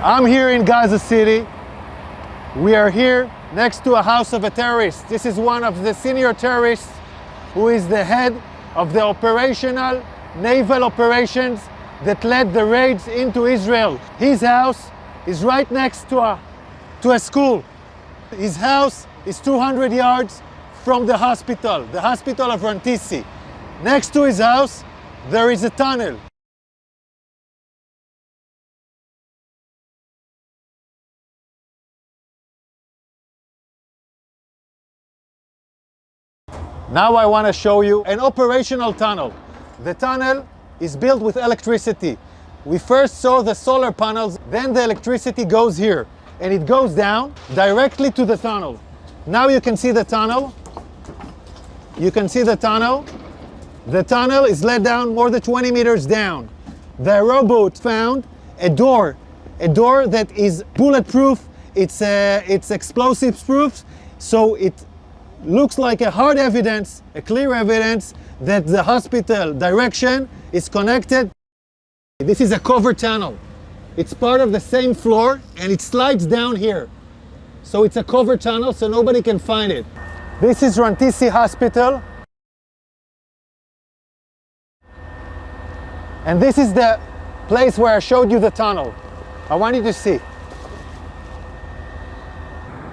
I'm here in Gaza City. We are here next to a house of a terrorist. This is one of the senior terrorists who is the head of the operational naval operations that led the raids into Israel. His house is right next to a school. His house is 200 yards from the hospital of Rantisi. Next to his house, there is a tunnel. Now I want to show you an operational tunnel. The tunnel is built with electricity. We first saw the solar panels, then the electricity goes here, and it goes down directly to the tunnel. Now you can see the tunnel. You can see the tunnel. The tunnel is let down more than 20 meters down. The robot found a door that is bulletproof. It's explosives proof, so it looks like a hard evidence, a clear evidence that the hospital direction is connected. This is a covered tunnel. It's part of the same floor and it slides down here. So it's a covered tunnel so nobody can find it. This is Rantisi Hospital. And this is the place where I showed you the tunnel. I want you to see.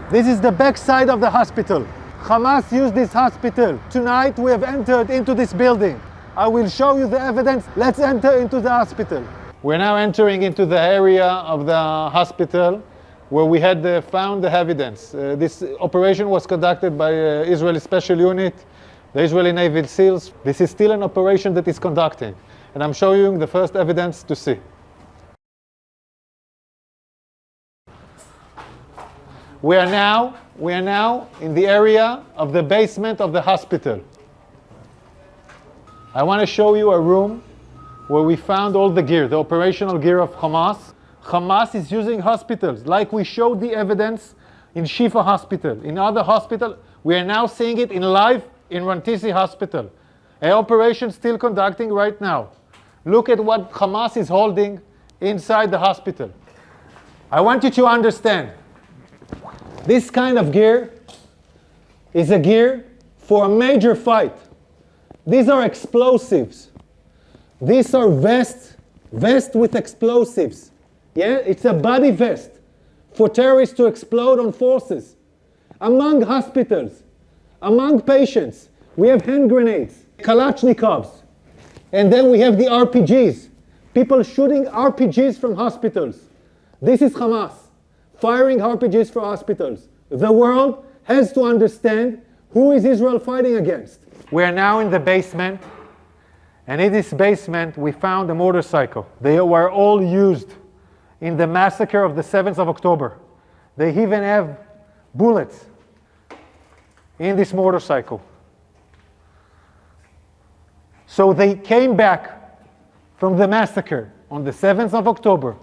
This is the back side of the hospital. Hamas used this hospital. Tonight we have entered into this building. I will show you the evidence. Let's enter into the hospital. We're now entering into the area of the hospital where we had found the evidence. This operation was conducted by Israeli Special Unit, the Israeli Naval SEALs. This is still an operation that is conducting, and I'm showing you the first evidence to see. We are now in the area of the basement of the hospital. I want to show you a room where we found all the gear, the operational gear of Hamas. Hamas is using hospitals, like we showed the evidence in Shifa Hospital. In other hospitals, we are now seeing it in live in Rantisi Hospital. An operation still conducting right now. Look at what Hamas is holding inside the hospital. I want you to understand, this kind of gear is a gear for a major fight. These are explosives. These are vests with explosives. Yeah, it's a body vest for terrorists to explode on forces. Among hospitals, among patients, we have hand grenades, Kalashnikovs, and then we have the RPGs. People shooting RPGs from hospitals. This is Hamas firing RPGs for hospitals. The world has to understand who is Israel fighting against. We are now in the basement, and in this basement we found a motorcycle. They were all used in the massacre of the 7th of October. They even have bullets in this motorcycle. So they came back from the massacre on the 7th of October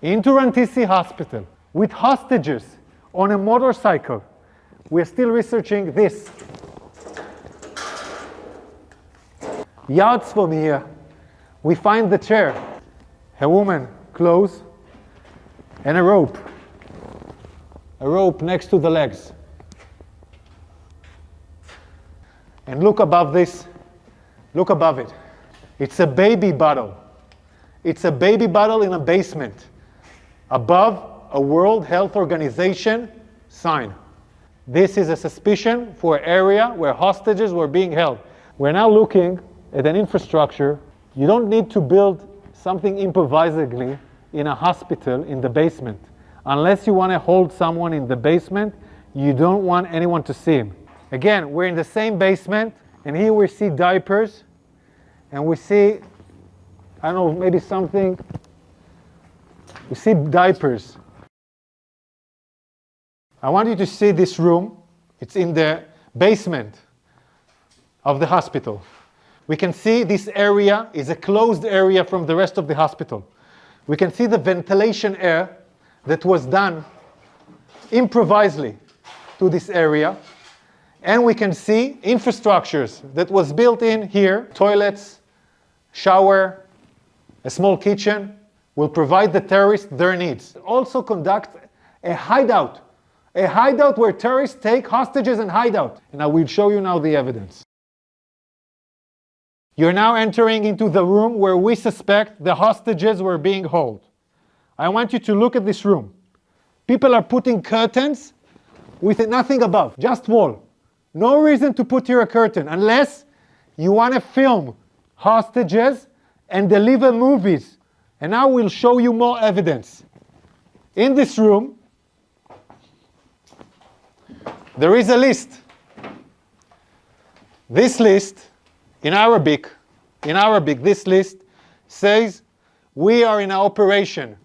into Rantisi Hospital with hostages on a motorcycle. We're still researching this. Yards from here, we find the chair, a woman, clothes, and a rope. A rope next to the legs. And look above this, look above it. It's a baby bottle. It's a baby bottle in a basement. Above a World Health Organization sign. This is a suspicion for an area where hostages were being held. We're now looking at an infrastructure. You don't need to build something improvisedly in a hospital in the basement. Unless you want to hold someone in the basement, you don't want anyone to see him. Again, we're in the same basement, and here we see diapers, and we see, I don't know, maybe something. We see diapers. I want you to see this room. It's in the basement of the hospital. We can see this area is a closed area from the rest of the hospital. We can see the ventilation air that was done improvisedly to this area. And we can see infrastructures that was built in here, toilets, shower, a small kitchen will provide the terrorists their needs. Also conduct a hideout where terrorists take hostages and hide out. And I will show you now the evidence. You're now entering into the room where we suspect the hostages were being held. I want you to look at this room. People are putting curtains with nothing above, just wall. No reason to put here a curtain unless you want to film hostages and deliver movies. And now we'll show you more evidence. In this room, there is a list. This list, in Arabic, this list says, we are in an operation.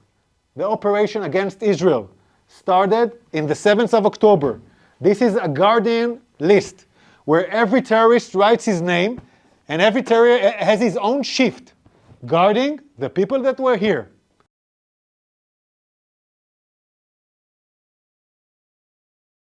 The operation against Israel started in the 7th of October. This is a Guardian list where every terrorist writes his name and every terrorist has his own shift guarding the people that were here.